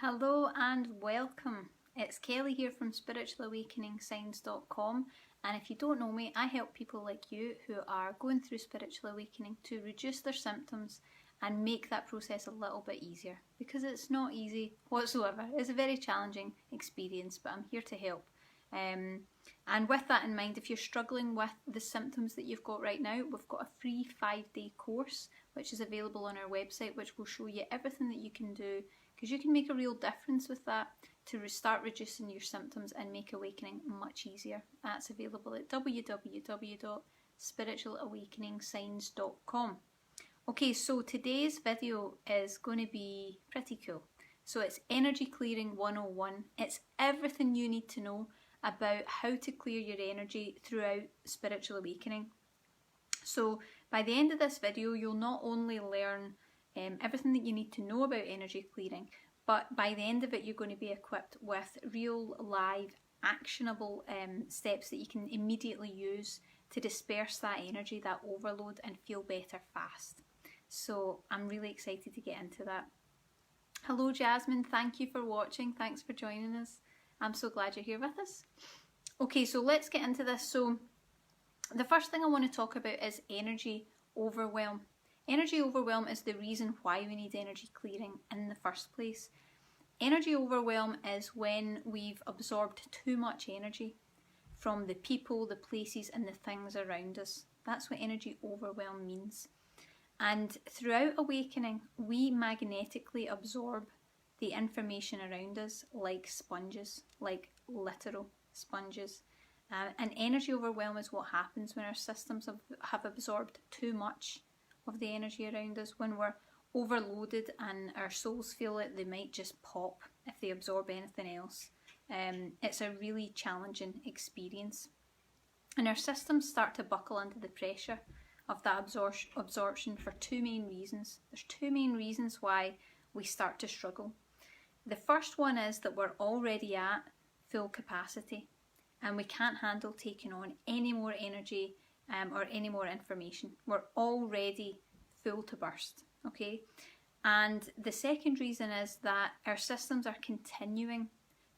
Hello and welcome. It's Kelly here from spiritualawakeningsigns.com, and if you don't know me, I help people like you who are going through spiritual awakening to reduce their symptoms and make that process a little bit easier, because it's not easy whatsoever. It's a very challenging experience, but I'm here to help. And with that in mind, if you're struggling with the symptoms that you've got right now, we've got a free 5-day course which is available on our website, which will show you everything that you can do, because you can make a real difference with that to start reducing your symptoms and make awakening much easier. That's available at www.spiritualawakeningsigns.com. Okay, so today's video is going to be pretty cool. So it's Energy Clearing 101. It's everything you need to know about how to clear your energy throughout spiritual awakening. So by the end of this video, you'll not only learn everything that you need to know about energy clearing, but by the end of it, you're going to be equipped with real, live, actionable steps that you can immediately use to disperse that energy, that overload, and feel better fast. So I'm really excited to get into that. Hello Jasmine, thank you for watching. Thanks for joining us. I'm so glad you're here with us. Okay, so let's get into this. So the first thing I want to talk about is energy overwhelm. Energy overwhelm is the reason why we need energy clearing in the first place. Energy overwhelm is when we've absorbed too much energy from the people, the places, and the things around us. That's what energy overwhelm means. And throughout awakening, we magnetically absorb the information around us like sponges, like literal sponges. And energy overwhelm is what happens when our systems have absorbed too much of the energy around us, when we're overloaded and our souls feel like they might just pop if they absorb anything else. It's a really challenging experience. And our systems start to buckle under the pressure of that absorption for two main reasons. There's two main reasons why we start to struggle. The first one is that we're already at full capacity and we can't handle taking on any more energy or any more information. We're already full to burst, okay? And the second reason is that our systems are continuing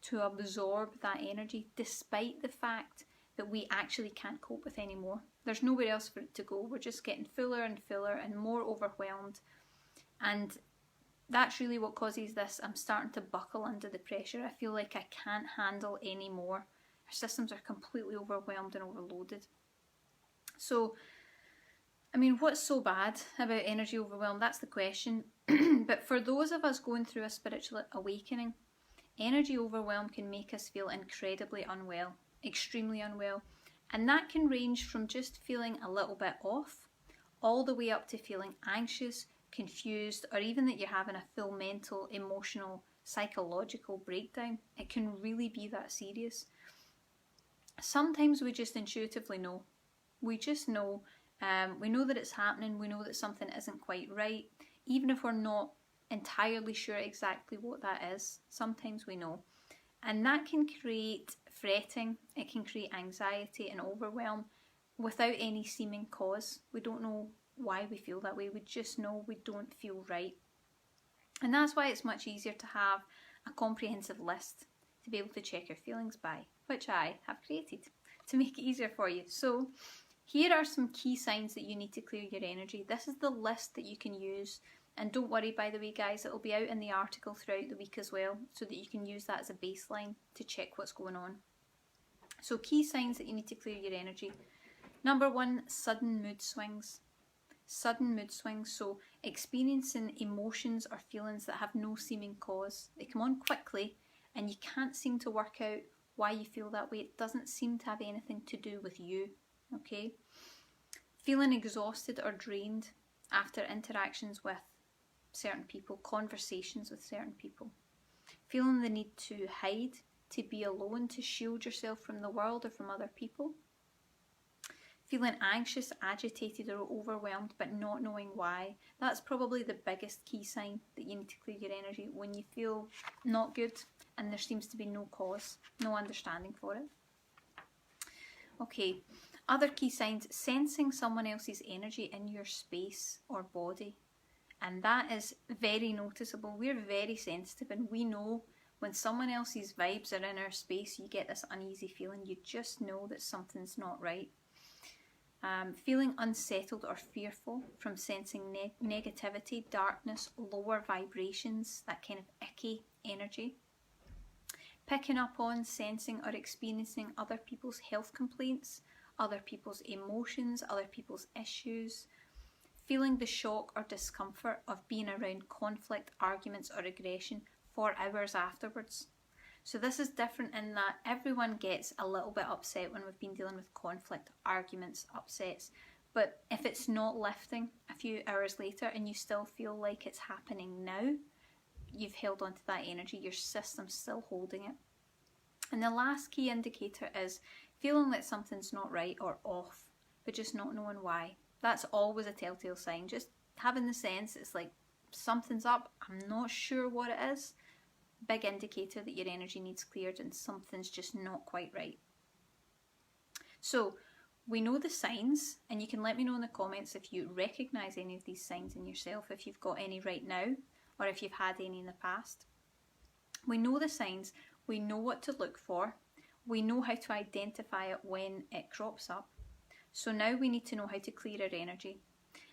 to absorb that energy despite the fact that we actually can't cope with any more. There's nowhere else for it to go. We're just getting fuller and fuller and more overwhelmed. And that's really what causes this. I'm starting to buckle under the pressure. I feel like I can't handle any more. Our systems are completely overwhelmed and overloaded. So, I mean, what's so bad about energy overwhelm? That's the question. But for those of us going through a spiritual awakening, energy overwhelm can make us feel incredibly unwell, extremely unwell. And that can range from just feeling a little bit off, all the way up to feeling anxious, confused, or even that you're having a full mental, emotional, psychological breakdown. It can really be that serious. Sometimes we just intuitively know. We just know. We know that it's happening. We know that something isn't quite right. Even if we're not entirely sure exactly what that is, sometimes we know. And that can create fretting. It can create anxiety and overwhelm without any seeming cause. We don't know why we feel that way. We just know we don't feel right. And that's why it's much easier to have a comprehensive list to be able to check your feelings by, which I have created to make it easier for you. So here are some key signs that you need to clear your energy. This is the list that you can use. And don't worry, by the way, guys, it'll be out in the article throughout the week as well, so that you can use that as a baseline to check what's going on. So key signs that you need to clear your energy. Number one, sudden mood swings. Sudden mood swings, so experiencing emotions or feelings that have no seeming cause. They come on quickly and you can't seem to work out why you feel that way. It doesn't seem to have anything to do with you, okay? Feeling exhausted or drained after interactions with certain people, conversations with certain people. Feeling the need to hide, to be alone, to shield yourself from the world or from other people. Feeling anxious, agitated, or overwhelmed, but not knowing why. That's probably the biggest key sign that you need to clear your energy, when you feel not good and there seems to be no cause, no understanding for it. Okay, other key signs, sensing someone else's energy in your space or body. And that is very noticeable. We're very sensitive, and we know when someone else's vibes are in our space, you get this uneasy feeling. You just know that something's not right. Feeling unsettled or fearful from sensing negativity, darkness, lower vibrations, that kind of icky energy. Picking up on, sensing or experiencing other people's health complaints, other people's emotions, other people's issues. Feeling the shock or discomfort of being around conflict, arguments or aggression for hours afterwards. So this is different in that everyone gets a little bit upset when we've been dealing with conflict, arguments, upsets. But if it's not lifting a few hours later and you still feel like it's happening now, you've held on to that energy, your system's still holding it. And the last key indicator is feeling like something's not right or off, but just not knowing why. That's always a telltale sign. Just having the sense it's like something's up, I'm not sure what it is. Big indicator that your energy needs cleared and something's just not quite right. So we know the signs, and you can let me know in the comments if you recognise any of these signs in yourself, if you've got any right now or if you've had any in the past. We know the signs, we know what to look for, we know how to identify it when it crops up. So now we need to know how to clear our energy.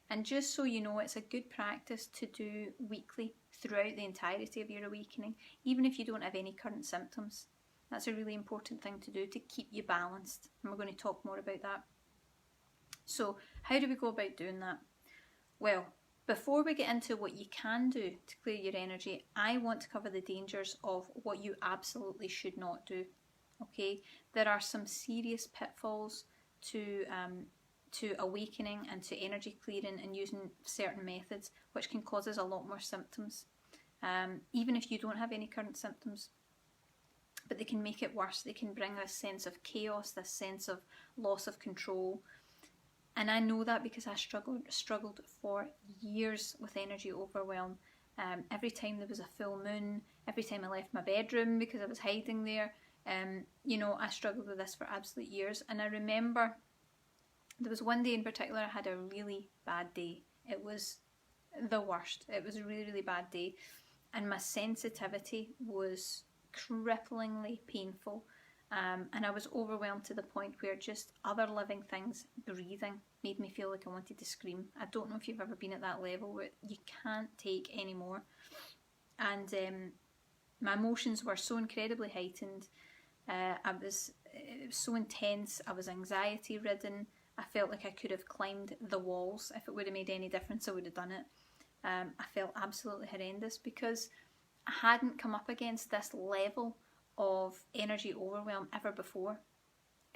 And just so you know, it's a good practice to do weekly throughout the entirety of your awakening, even if you don't have any current symptoms. That's a really important thing to do to keep you balanced, and we're going to talk more about that. So how do we go about doing that? Well, before we get into what you can do to clear your energy, I want to cover the dangers of what you absolutely should not do. Okay, there are some serious pitfalls to awakening and to energy clearing and using certain methods, which can cause us a lot more symptoms, even if you don't have any current symptoms. But they can make it worse. They can bring this sense of chaos, this sense of loss of control. And I know that because I struggled for years with energy overwhelm. Every time there was a full moon, every time I left my bedroom because I was hiding there, I struggled with this for absolute years. And I remember there was one day in particular I had a really bad day. It was the worst. It was a really, really bad day. And my sensitivity was cripplingly painful. And I was overwhelmed to the point where just other living things breathing made me feel like I wanted to scream. I don't know if you've ever been at that level where you can't take any more. And my emotions were so incredibly heightened. It was so intense. I was anxiety ridden. I felt like I could have climbed the walls. If it would have made any difference, I would have done it. I felt absolutely horrendous because I hadn't come up against this level of energy overwhelm ever before.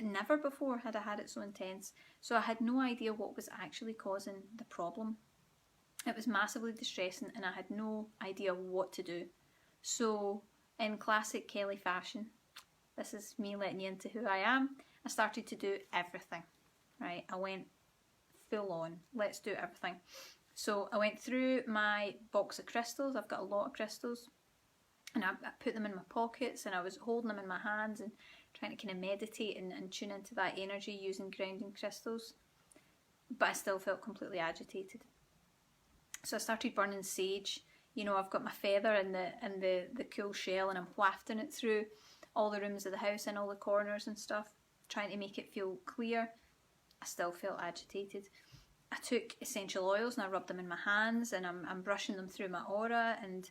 Never before had I had it so intense. So I had no idea what was actually causing the problem. It was massively distressing and I had no idea what to do. So in classic Kelly fashion, this is me letting you into who I am, I started to do everything. Right, I went full on, let's do everything. So I went through my box of crystals. I've got a lot of crystals, and I put them in my pockets and I was holding them in my hands and trying to kind of meditate and tune into that energy using grounding crystals, but I still felt completely agitated. So I started burning sage. I've got my feather in the cool shell and I'm wafting it through all the rooms of the house and all the corners and stuff, trying to make it feel clear. I still felt agitated. I took essential oils and I rubbed them in my hands and I'm brushing them through my aura and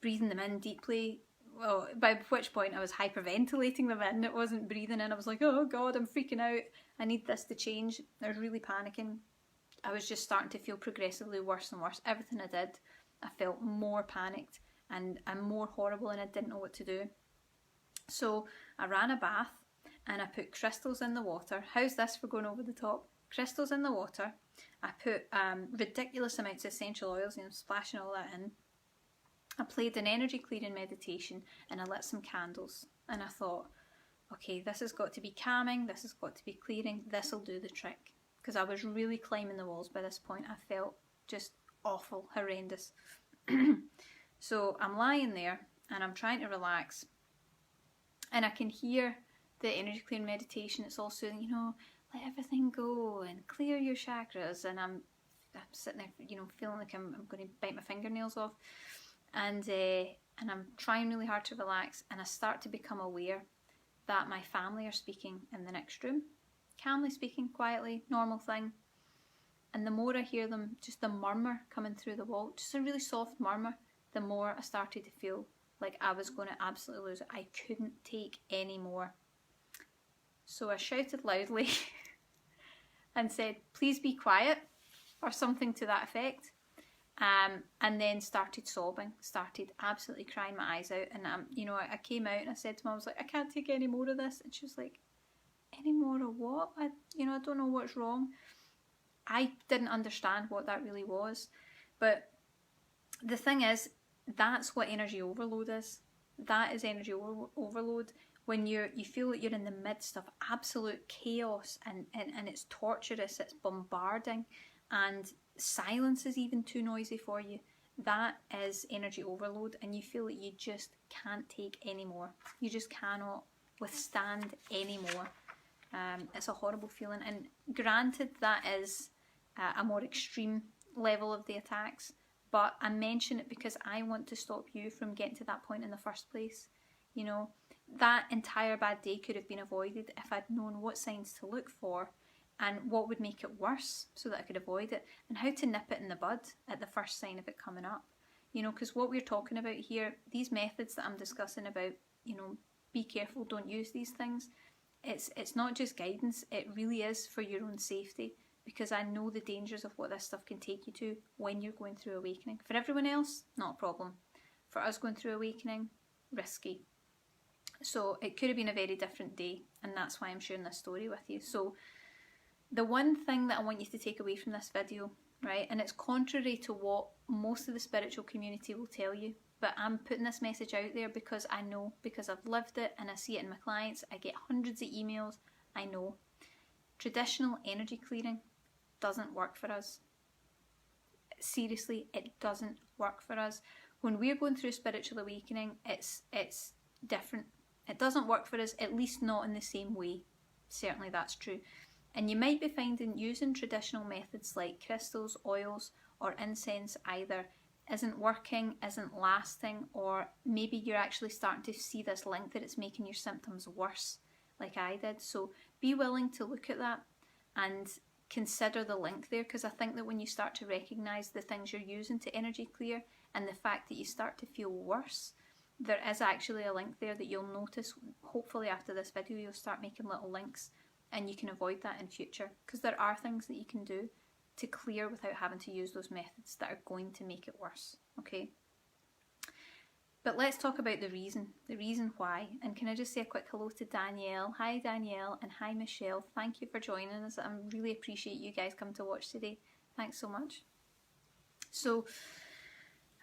breathing them in deeply. Well, by which point I was hyperventilating them in. It wasn't breathing in. I was like, oh God, I'm freaking out. I need this to change. I was really panicking. I was just starting to feel progressively worse and worse. Everything I did, I felt more panicked and more horrible and I didn't know what to do. So I ran a bath. And I put crystals in the water. How's this for going over the top? Crystals in the water. I put ridiculous amounts of essential oils, splashing all that in. I played an energy clearing meditation and I lit some candles. And I thought, okay, this has got to be calming, this has got to be clearing, this will do the trick. Because I was really climbing the walls by this point. I felt just awful, horrendous. So I'm lying there and I'm trying to relax. And I can hear the energy clearing meditation. It's all soothing, let everything go and clear your chakras. And sitting there, feeling like I'm going to bite my fingernails off, and I'm trying really hard to relax, and I start to become aware that my family are speaking in the next room, calmly speaking, quietly, normal thing. And the more I hear them, just the murmur coming through the wall, just a really soft murmur, the more I started to feel like I was going to absolutely lose it. I couldn't take any more. So I shouted loudly and said, please be quiet, or something to that effect. And then started sobbing, started absolutely crying my eyes out. And I came out and I said to Mum, I was like, I can't take any more of this. And she was like, any more of what? I don't know what's wrong. I didn't understand what that really was. But the thing is, that's what energy overload is. That is energy overload. When you feel that you're in the midst of absolute chaos and it's torturous, it's bombarding, and silence is even too noisy for you. That is energy overload, and you feel that you just can't take any more. You just cannot withstand any more. It's a horrible feeling, and granted that is a more extreme level of the attacks, but I mention it because I want to stop you from getting to that point in the first place. That entire bad day could have been avoided if I'd known what signs to look for and what would make it worse so that I could avoid it, and how to nip it in the bud at the first sign of it coming up. Because what we're talking about here, these methods that I'm discussing about, be careful, don't use these things, it's not just guidance, it really is for your own safety, because I know the dangers of what this stuff can take you to when you're going through awakening. For everyone else, not a problem. For us going through awakening, risky. So it could have been a very different day, and that's why I'm sharing this story with you. So the one thing that I want you to take away from this video, right, and it's contrary to what most of the spiritual community will tell you, but I'm putting this message out there because I know, because I've lived it and I see it in my clients. I get hundreds of emails. I know. Traditional energy clearing doesn't work for us. Seriously, it doesn't work for us. When we're going through spiritual awakening, it's different. It doesn't work for us, at least not in the same way. Certainly that's true. And you might be finding using traditional methods like crystals, oils, or incense either isn't working, isn't lasting, or maybe you're actually starting to see this link that it's making your symptoms worse, like I did. So be willing to look at that and consider the link there, because I think that when you start to recognise the things you're using to energy clear and the fact that you start to feel worse, there is actually a link there that you'll notice. Hopefully after this video you'll start making little links and you can avoid that in future, because there are things that you can do to clear without having to use those methods that are going to make it worse, okay? But let's talk about the reason why. And can I just say a quick hello to Danielle. Hi Danielle, and hi Michelle. Thank you for joining us. I really appreciate you guys coming to watch today. Thanks so much. So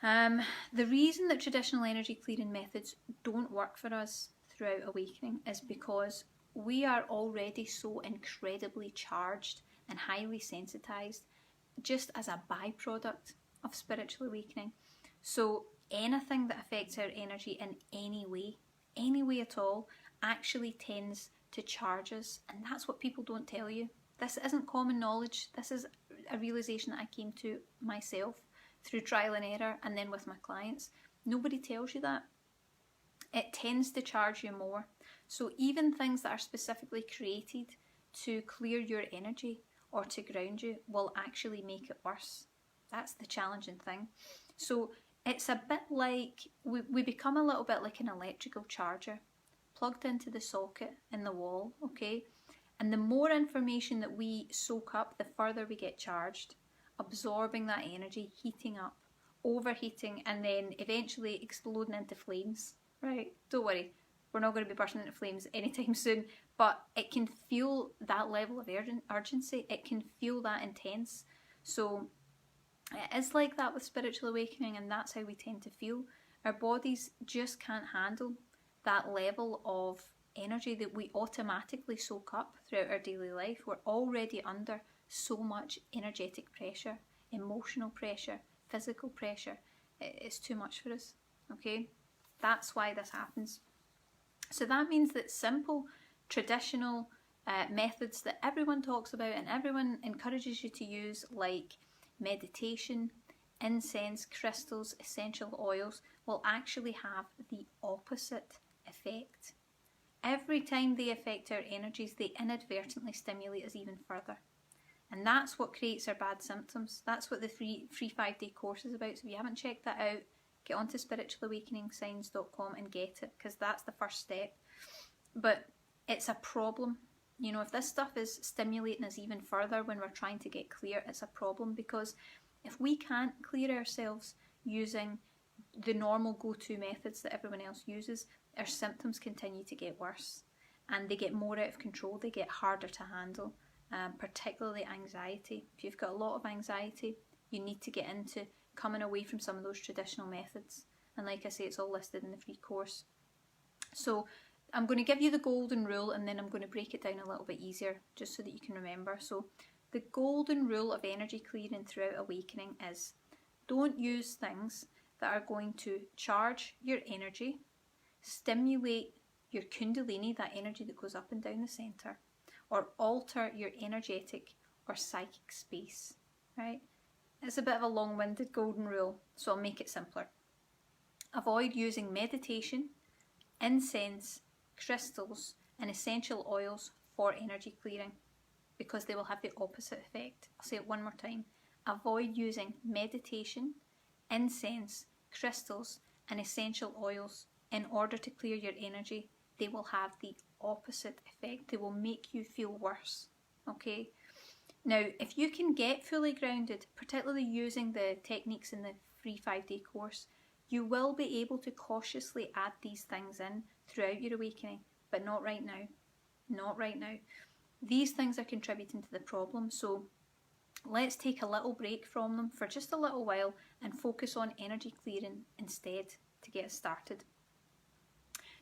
the reason that traditional energy clearing methods don't work for us throughout awakening is because we are already so incredibly charged and highly sensitized just as a byproduct of spiritual awakening. So anything that affects our energy in any way at all, actually tends to charge us. And that's what people don't tell you. This isn't common knowledge. This is a realization that I came to myself through trial and error, and then with my clients. Nobody tells you that. It tends to charge you more. So even things that are specifically created to clear your energy or to ground you will actually make it worse. That's the challenging thing. So it's a bit like, we become a little bit like an electrical charger plugged into the socket in the wall, okay? And the more information that we soak up, the further we get charged, absorbing that energy, heating up, overheating, and then eventually exploding into flames, right? Don't worry, we're not going to be bursting into flames anytime soon, but it can feel that level of urgency. It can feel that intense. So it is like that with spiritual awakening, and that's how we tend to feel. Our bodies just can't handle that level of energy that we automatically soak up throughout our daily life. We're already under so much energetic pressure, emotional pressure, physical pressure. It's too much for us, okay? That's why this happens. So that means that simple, traditional methods that everyone talks about and everyone encourages you to use, like meditation, incense, crystals, essential oils will actually have the opposite effect. Every time they affect our energies, they inadvertently stimulate us even further. And that's what creates our bad symptoms. That's what the free 5-day course is about. So if you haven't checked that out, get onto spiritualawakeningsigns.com and get it, because that's the first step. But it's a problem. You know, if this stuff is stimulating us even further when we're trying to get clear, it's a problem, because if we can't clear ourselves using the normal go-to methods that everyone else uses, our symptoms continue to get worse and they get more out of control. They get harder to handle, particularly anxiety. If you've got a lot of anxiety, you need to get into coming away from some of those traditional methods. And like I say, it's all listed in the free course. So I'm going to give you the golden rule, and then I'm going to break it down a little bit easier just so that you can remember. So the golden rule of energy clearing throughout awakening is: don't use things that are going to charge your energy, stimulate your kundalini, that energy that goes up and down the centre, or alter your energetic or psychic space, right? It's a bit of a long-winded golden rule, so I'll make it simpler. Avoid using meditation, incense, crystals and essential oils for energy clearing, because they will have the opposite effect. I'll say it one more time. Avoid using meditation, incense, crystals and essential oils in order to clear your energy. They will have the opposite effect. They will make you feel worse. Okay? Now, if you can get fully grounded, particularly using the techniques in the free 5-day course, you will be able to cautiously add these things in throughout your awakening, but not right now. Not right now. These things are contributing to the problem, so let's take a little break from them for just a little while and focus on energy clearing instead to get us started.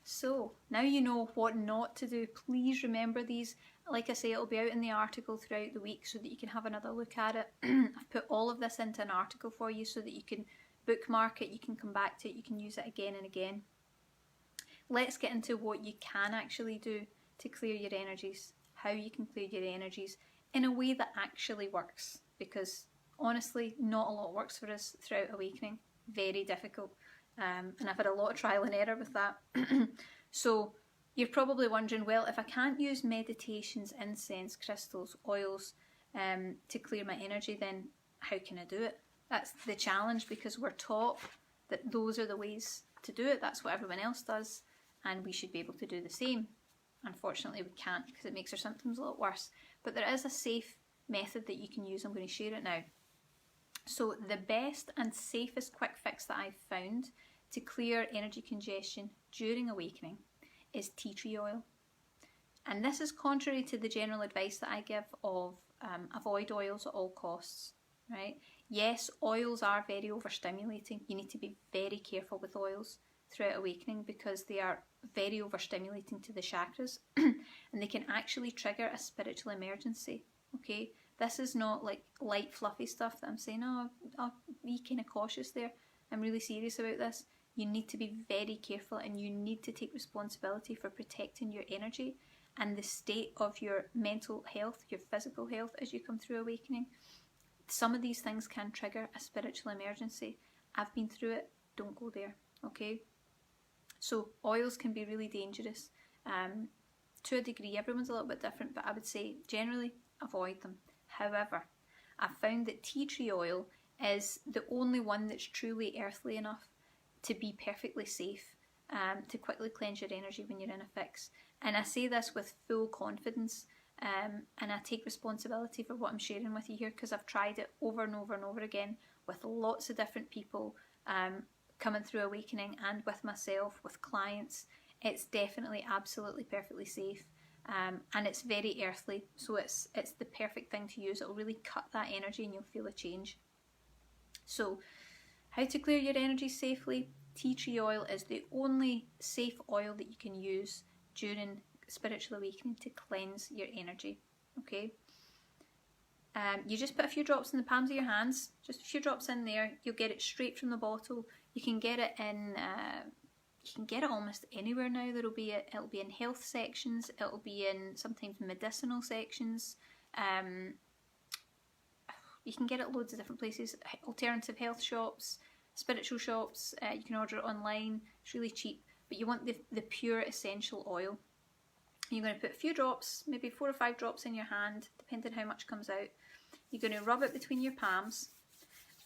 So now you know what not to do. Please remember these. Like I say, it'll be out in the article throughout the week so that you can have another look at it. I've put all of this into an article for you so that you can bookmark it, you can come back to it, you can use it again and again. Let's get into what you can actually do to clear your energies, how you can clear your energies in a way that actually works, because honestly, not a lot works for us throughout awakening. Very difficult. And I've had a lot of trial and error with that. So you're probably wondering, well, if I can't use meditations, incense, crystals, oils to clear my energy, then how can I do it? That's the challenge, because we're taught that those are the ways to do it. That's what everyone else does, and we should be able to do the same. Unfortunately, we can't, because it makes our symptoms a lot worse. But there is a safe method that you can use. I'm going to share it now. So the best and safest quick fix that I've found to clear energy congestion during awakening is tea tree oil. And this is contrary to the general advice that I give of avoid oils at all costs, right? Yes, oils are very overstimulating. You need to be very careful with oils throughout awakening, because they are very overstimulating to the chakras and they can actually trigger a spiritual emergency. Okay, this is not like light fluffy stuff that I'm saying, oh, I'll be kind of cautious there. I'm really serious about this. You need to be very careful, and you need to take responsibility for protecting your energy and the state of your mental health, your physical health as you come through awakening. Some of these things can trigger a spiritual emergency. I've been through it. Don't go there, okay? So oils can be really dangerous to a degree. Everyone's a little bit different, but I would say generally avoid them. However, I've found that tea tree oil is the only one that's truly earthly enough to be perfectly safe, to quickly cleanse your energy when you're in a fix. And I say this with full confidence, and I take responsibility for what I'm sharing with you here, because I've tried it over and over and over again with lots of different people coming through awakening, and with myself, with clients. It's definitely absolutely perfectly safe, and it's very earthly, so it's the perfect thing to use. It'll really cut that energy and you'll feel a change. So how to clear your energy safely? Tea tree oil is the only safe oil that you can use during spiritual awakening to cleanse your energy. Okay, you just put a few drops in the palms of your hands, just a few drops in there. You'll get it straight from the bottle. You can get it in you can get it almost anywhere now. It'll be in health sections, it'll be in sometimes medicinal sections. You can get it loads of different places, alternative health shops, spiritual shops, you can order it online, it's really cheap, but you want the pure essential oil. You're going to put a few drops, maybe 4 or 5 drops in your hand, depending how much comes out. You're going to rub it between your palms,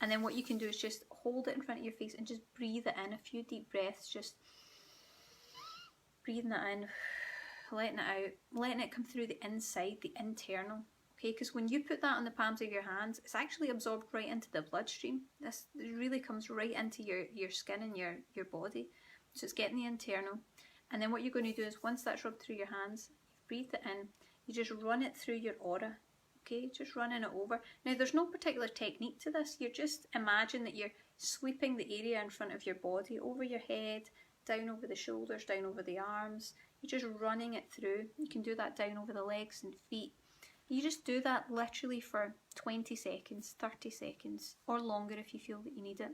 and then what you can do is just hold it in front of your face and just breathe it in, a few deep breaths, just breathing it in, letting it out, letting it come through the inside, the internal. Okay, because when you put that on the palms of your hands, it's actually absorbed right into the bloodstream. This really comes right into your skin and your body. So it's getting the internal. And then what you're going to do is, once that's rubbed through your hands, you've breathed it in, you just run it through your aura. Okay, just running it over. Now, there's no particular technique to this. You're just imagine that you're sweeping the area in front of your body, over your head, down over the shoulders, down over the arms. You're just running it through. You can do that down over the legs and feet. You just do that literally for 20 seconds, 30 seconds, or longer if you feel that you need it.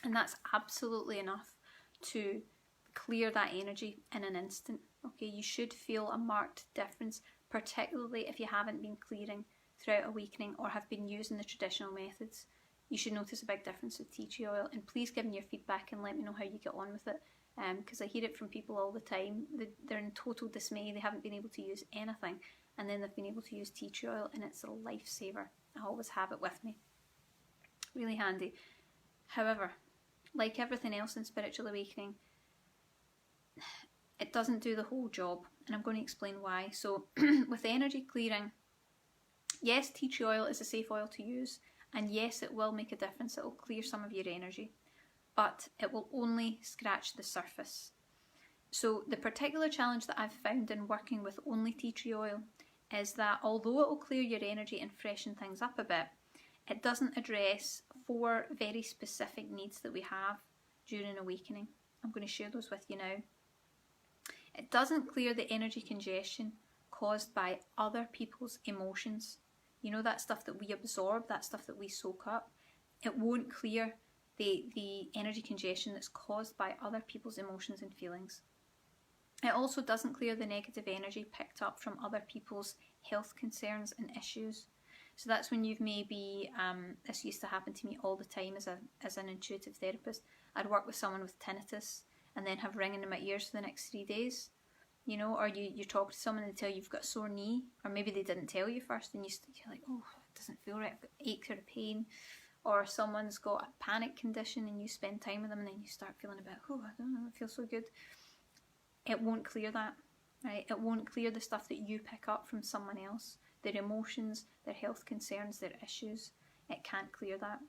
And that's absolutely enough to clear that energy in an instant. Okay, you should feel a marked difference, particularly if you haven't been clearing throughout awakening or have been using the traditional methods. You should notice a big difference with tea tree oil, and please give me your feedback and let me know how you get on with it, because I hear it from people all the time. They're in total dismay, they haven't been able to use anything, and then they've been able to use tea tree oil, and it's a lifesaver. I always have it with me. Really handy. However, like everything else in spiritual awakening, it doesn't do the whole job, and I'm going to explain why. So with energy clearing, yes, tea tree oil is a safe oil to use, and yes, it will make a difference. It will clear some of your energy, but it will only scratch the surface. So the particular challenge that I've found in working with only tea tree oil is that although it will clear your energy and freshen things up a bit, it doesn't address 4 very specific needs that we have during awakening. I'm going to share those with you now. It doesn't clear the energy congestion caused by other people's emotions. You know, that stuff that we absorb, that stuff that we soak up. It won't clear the energy congestion that's caused by other people's emotions and feelings. It also doesn't clear the negative energy picked up from other people's health concerns and issues. So that's when you've maybe, this used to happen to me all the time as an intuitive therapist. I'd work with someone with tinnitus and then have ringing in my ears for the next 3 days. You know, or you talk to someone and they tell you you've got a sore knee, or maybe they didn't tell you first and you're like, oh, it doesn't feel right, I've got aches or a pain. Or someone's got a panic condition and you spend time with them and then you start feeling a bit, oh, I don't know, it feels so good. It won't clear that, right? It won't clear the stuff that you pick up from someone else, their emotions, their health concerns, their issues. It can't clear that.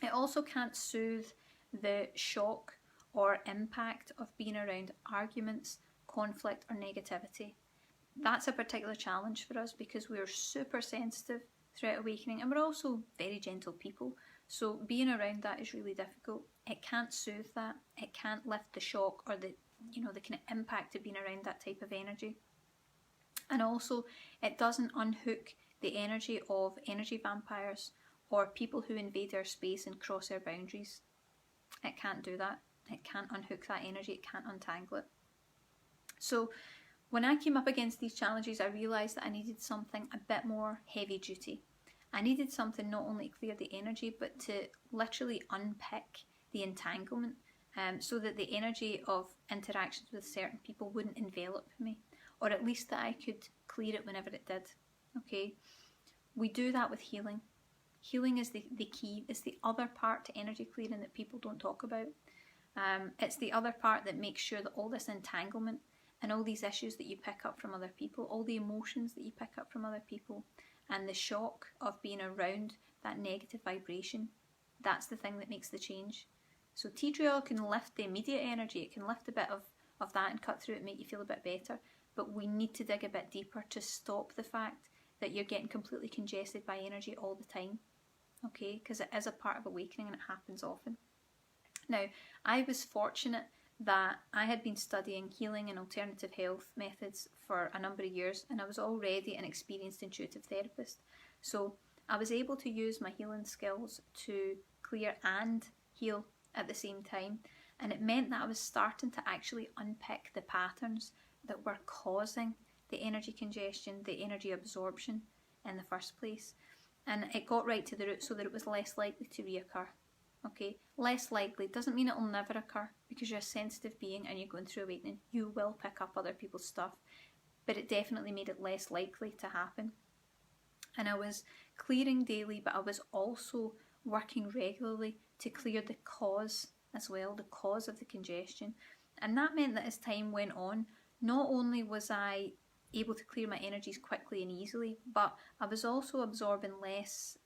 It also can't soothe the shock or impact of being around arguments, conflict or negativity. That's a particular challenge for us because we're super sensitive throughout awakening, and we're also very gentle people, so being around that is really difficult. It can't soothe that. It can't lift the shock or the kind of impact of being around that type of energy. And also it doesn't unhook the energy of energy vampires or people who invade our space and cross our boundaries. It can't do that. It can't unhook that energy. It can't untangle it. So when I came up against these challenges, I realised that I needed something a bit more heavy duty. I needed something not only to clear the energy, but to literally unpick the entanglement, so that the energy of interactions with certain people wouldn't envelop me, or at least that I could clear it whenever it did. Okay, we do that with healing. Healing is the key. It's the other part to energy clearing that people don't talk about. It's the other part that makes sure that all this entanglement and all these issues that you pick up from other people, all the emotions that you pick up from other people, and the shock of being around that negative vibration, that's the thing that makes the change. So tea tree oil can lift the immediate energy, it can lift a bit of that and cut through it, make you feel a bit better, but we need to dig a bit deeper to stop the fact that you're getting completely congested by energy all the time, okay, because it is a part of awakening and it happens often. Now, I was fortunate that I had been studying healing and alternative health methods for a number of years, and I was already an experienced intuitive therapist. So I was able to use my healing skills to clear and heal at the same time, and it meant that I was starting to actually unpick the patterns that were causing the energy congestion, the energy absorption in the first place. and it got right to the root so that it was less likely to reoccur. Okay, less likely doesn't mean it'll never occur, because you're a sensitive being and you're going through awakening. You will pick up other people's stuff, but it definitely made it less likely to happen. And I was clearing daily, but I was also working regularly to clear the cause as well, the cause of the congestion. And that meant that as time went on, not only was I able to clear my energies quickly and easily, but I was also absorbing less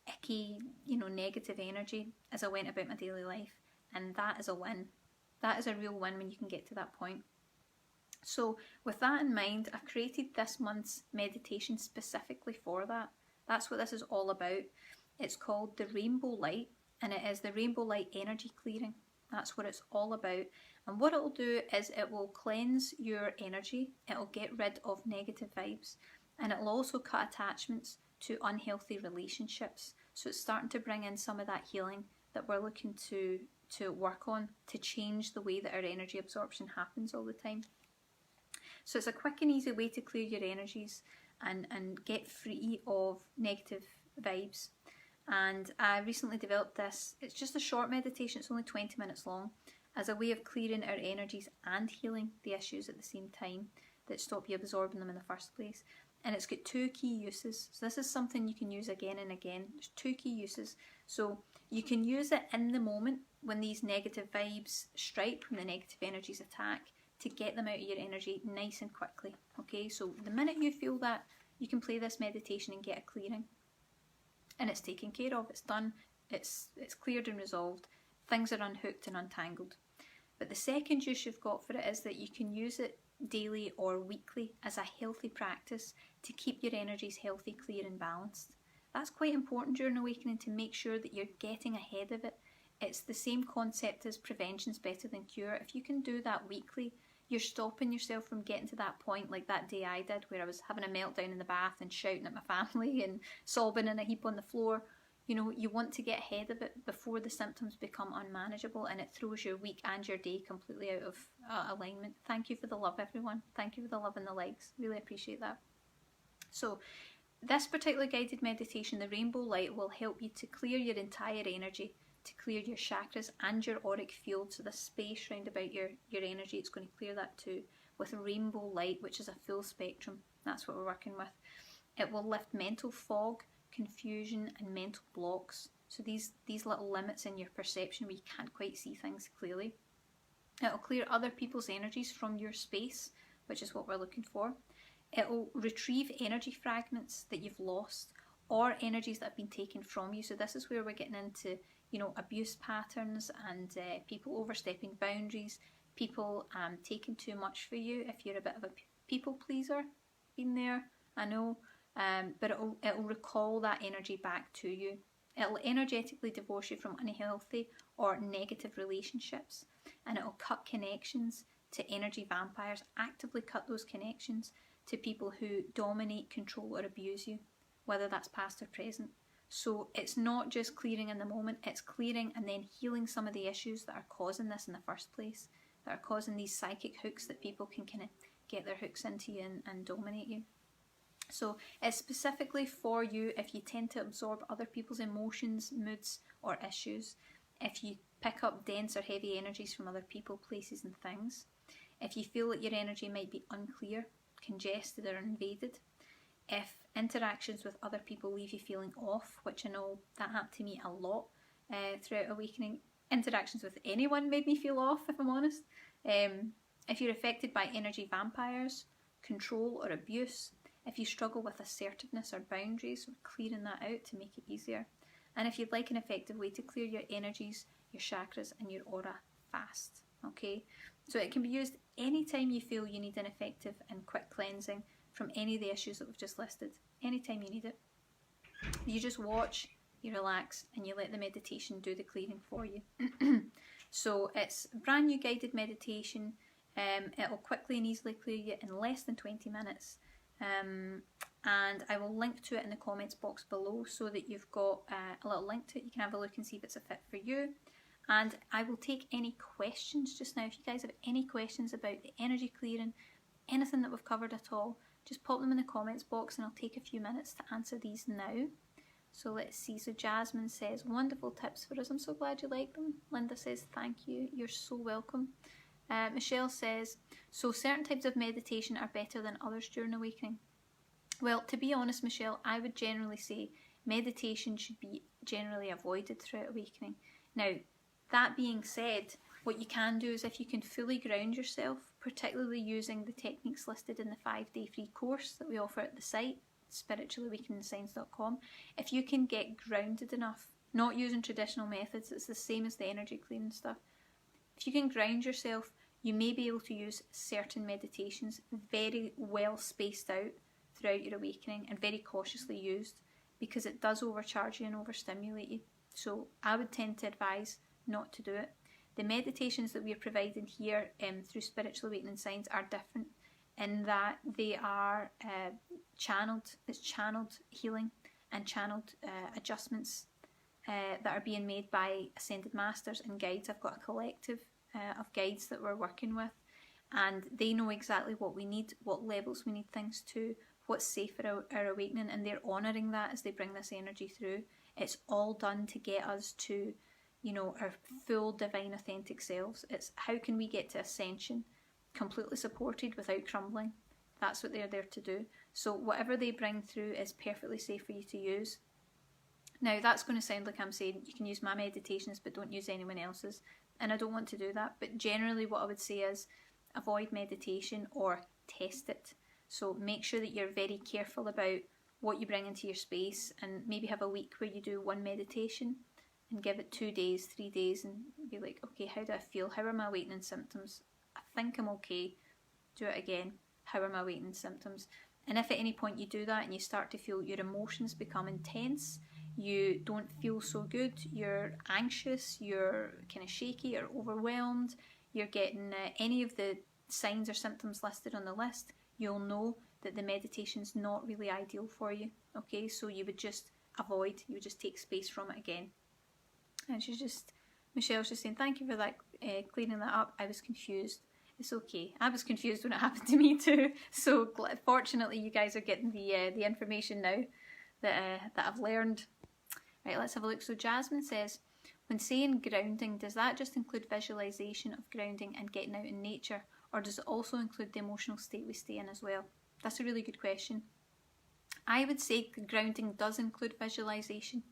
icky, negative energy as I went about my daily life. And that is a win. That is a real win when you can get to that point. So with that in mind, I've created this month's meditation specifically for that. That's what this is all about. It's called the Rainbow Light, and it is the Rainbow Light energy clearing. That's what it's all about. And what it will do is it will cleanse your energy. It will get rid of negative vibes, and it will also cut attachments to unhealthy relationships. So it's starting to bring in some of that healing that we're looking to work on, to change the way that our energy absorption happens all the time. So it's a quick and easy way to clear your energies and get free of negative vibes. And I recently developed this. It's just a short meditation, it's only 20 minutes long, as a way of clearing our energies and healing the issues at the same time that stop you absorbing them in the first place. And it's got 2 key uses. So this is something you can use again and again. There's 2 key uses. So you can use it in the moment when these negative vibes strike, when the negative energies attack, to get them out of your energy nice and quickly. Okay, so the minute you feel that, you can play this meditation and get a clearing. And it's taken care of, it's done, it's cleared and resolved. Things are unhooked and untangled. But the second use you've got for it is that you can use it daily or weekly as a healthy practice to keep your energies healthy, clear and balanced. That's quite important during awakening, to make sure that you're getting ahead of it. It's the same concept as prevention's better than cure. If you can do that weekly, you're stopping yourself from getting to that point like that day I did, where I was having a meltdown in the bath and shouting at my family and sobbing in a heap on the floor. You want to get ahead of it before the symptoms become unmanageable and it throws your week and your day completely out of alignment. Thank you for the love, everyone. Thank you for the love and the likes. Really appreciate that. So this particular guided meditation, the Rainbow Light, will help you to clear your entire energy, to clear your chakras and your auric field. So the space round about your energy, it's going to clear that too, with Rainbow Light, which is a full spectrum. That's what we're working with. It will lift mental fog, confusion and mental blocks. So these little limits in your perception where you can't quite see things clearly. It will clear other people's energies from your space, which is what we're looking for. It will retrieve energy fragments that you've lost, or energies that have been taken from you. So this is where we're getting into abuse patterns and people overstepping boundaries, people taking too much for you. If you're a bit of a people pleaser, been there, I know, but it'll recall that energy back to you. It'll energetically divorce you from unhealthy or negative relationships, and it'll cut connections to energy vampires, actively cut those connections to people who dominate, control or abuse you, whether that's past or present. So it's not just clearing in the moment, it's clearing and then healing some of the issues that are causing this in the first place, that are causing these psychic hooks that people can kind of get their hooks into you and dominate you. So it's specifically for you if you tend to absorb other people's emotions, moods or issues, if you pick up dense or heavy energies from other people, places and things, if you feel that your energy might be unclear, congested or invaded, if interactions with other people leave you feeling off, which I know that happened to me a lot throughout awakening. Interactions with anyone made me feel off, if I'm honest. If you're affected by energy vampires, control or abuse, if you struggle with assertiveness or boundaries, we're clearing that out to make it easier. And if you'd like an effective way to clear your energies, your chakras and your aura fast, okay? So it can be used anytime you feel you need an effective and quick cleansing from any of the issues that we've just listed, anytime you need it. You just watch, you relax, and you let the meditation do the clearing for you. So it's a brand new guided meditation. It'll quickly and easily clear you in less than 20 minutes. And I will link to it in the comments box below so that you've got a little link to it. You can have a look and see if it's a fit for you. And I will take any questions just now. If you guys have any questions about the energy clearing, anything that we've covered at all, just pop them in the comments box and I'll take a few minutes to answer these now. So let's see. So Jasmine says, wonderful tips for us. I'm so glad you like them. Linda says, thank you. You're so welcome. Michelle says, so certain types of meditation are better than others during awakening. Well, to be honest, Michelle, I would generally say meditation should be generally avoided throughout awakening. Now, that being said, what you can do is if you can fully ground yourself, particularly using the techniques listed in the 5-day free course that we offer at the site, spirituallyawakeningsigns.com, if you can get grounded enough, not using traditional methods, it's the same as the energy clearing stuff. If you can ground yourself, you may be able to use certain meditations very well spaced out throughout your awakening and very cautiously used, because it does overcharge you and overstimulate you. So I would tend to advise not to do it. The meditations that we are providing here through Spiritual Awakening Signs are different in that they are channeled. It's channeled healing and channeled adjustments that are being made by Ascended Masters and guides. I've got a collective of guides that we're working with, and they know exactly what we need, what levels we need things to, what's safe for our awakening, and they're honouring that as they bring this energy through. It's all done to get us to, you know, our full divine authentic selves. It's how can we get to ascension completely supported without crumbling. That's what they're there to do. So whatever they bring through is perfectly safe for you to use. Now that's going to sound like I'm saying you can use my meditations but don't use anyone else's, and I don't want to do that. But generally what I would say is avoid meditation or test it. So make sure that you're very careful about what you bring into your space, and maybe have a week where you do one meditation and give it 2 days, 3 days, and be like, okay, how do I feel? How are my awakening symptoms? I think I'm okay. Do it again. How are my awakening symptoms? And if at any point you do that and you start to feel your emotions become intense, you don't feel so good, you're anxious, you're kind of shaky, you're overwhelmed, you're getting any of the signs or symptoms listed on the list, you'll know that the meditation's not really ideal for you. Okay, so you would just avoid, you would just take space from it again. And Michelle's just saying, thank you for that, clearing that up. I was confused. It's okay. I was confused when it happened to me too. So fortunately, you guys are getting the information now that I've learned. Right, let's have a look. So Jasmine says, when saying grounding, does that just include visualization of grounding and getting out in nature, or does it also include the emotional state we stay in as well? That's a really good question. I would say grounding does include visualization.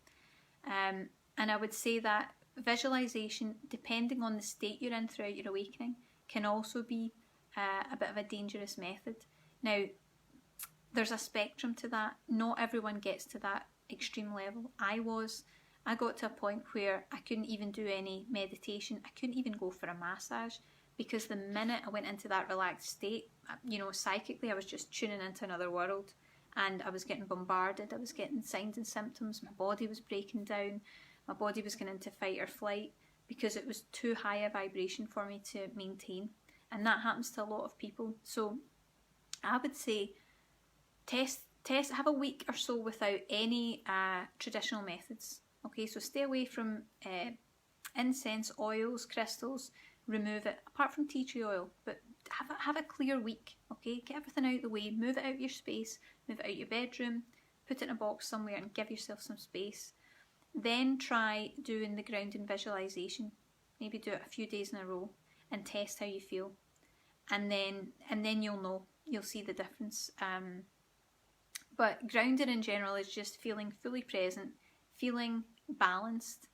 And I would say that visualization, depending on the state you're in throughout your awakening, can also be a bit of a dangerous method. Now, there's a spectrum to that. Not everyone gets to that extreme level. I got to a point where I couldn't even do any meditation. I couldn't even go for a massage, because the minute I went into that relaxed state, you know, psychically I was just tuning into another world, and I was getting bombarded. I was getting signs and symptoms. My body was breaking down. My body was going into fight or flight because it was too high a vibration for me to maintain. And that happens to a lot of people. So I would say have a week or so without any traditional methods. Okay, so stay away from incense, oils, crystals, remove it, apart from tea tree oil, but have a clear week. Okay, get everything out of the way, move it out of your space, move it out your bedroom, put it in a box somewhere and give yourself some space. Then try doing the grounding visualization. Maybe do it a few days in a row and test how you feel. And then you'll know. You'll see the difference. But grounding in general is just feeling fully present, feeling balanced,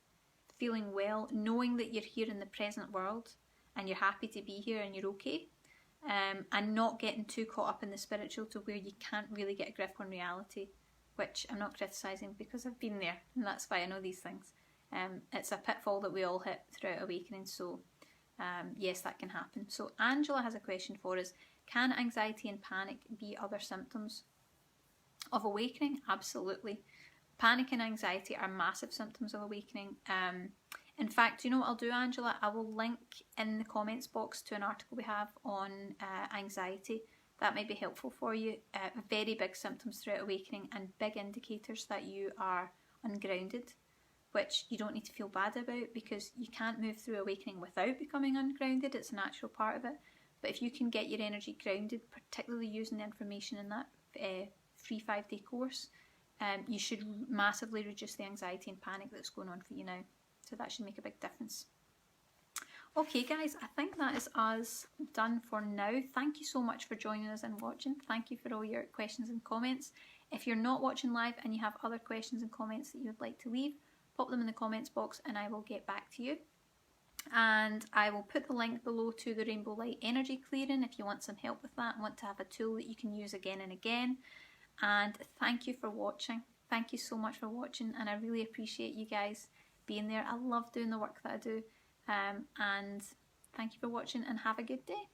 feeling well, knowing that you're here in the present world and you're happy to be here and you're okay. And not getting too caught up in the spiritual to where you can't really get a grip on reality, which I'm not criticising because I've been there and that's why I know these things. It's a pitfall that we all hit throughout awakening, so yes, that can happen. So Angela has a question for us. Can anxiety and panic be other symptoms of awakening? Absolutely. Panic and anxiety are massive symptoms of awakening. In fact, you know what I'll do, Angela? I will link in the comments box to an article we have on anxiety. That might be helpful for you. Very big symptoms throughout awakening and big indicators that you are ungrounded, which you don't need to feel bad about because you can't move through awakening without becoming ungrounded. It's a natural part of it. But if you can get your energy grounded, particularly using the information in that free 5-day course, you should massively reduce the anxiety and panic that's going on for you now. So that should make a big difference. Okay guys, I think that is us done for now. Thank you so much for joining us and watching. Thank you for all your questions and comments. If you're not watching live and you have other questions and comments that you would like to leave, pop them in the comments box and I will get back to you. And I will put the link below to the Rainbow Light Energy Clearing if you want some help with that and want to have a tool that you can use again and again. And thank you for watching. Thank you so much for watching, and I really appreciate you guys being there. I love doing the work that I do. And thank you for watching and have a good day.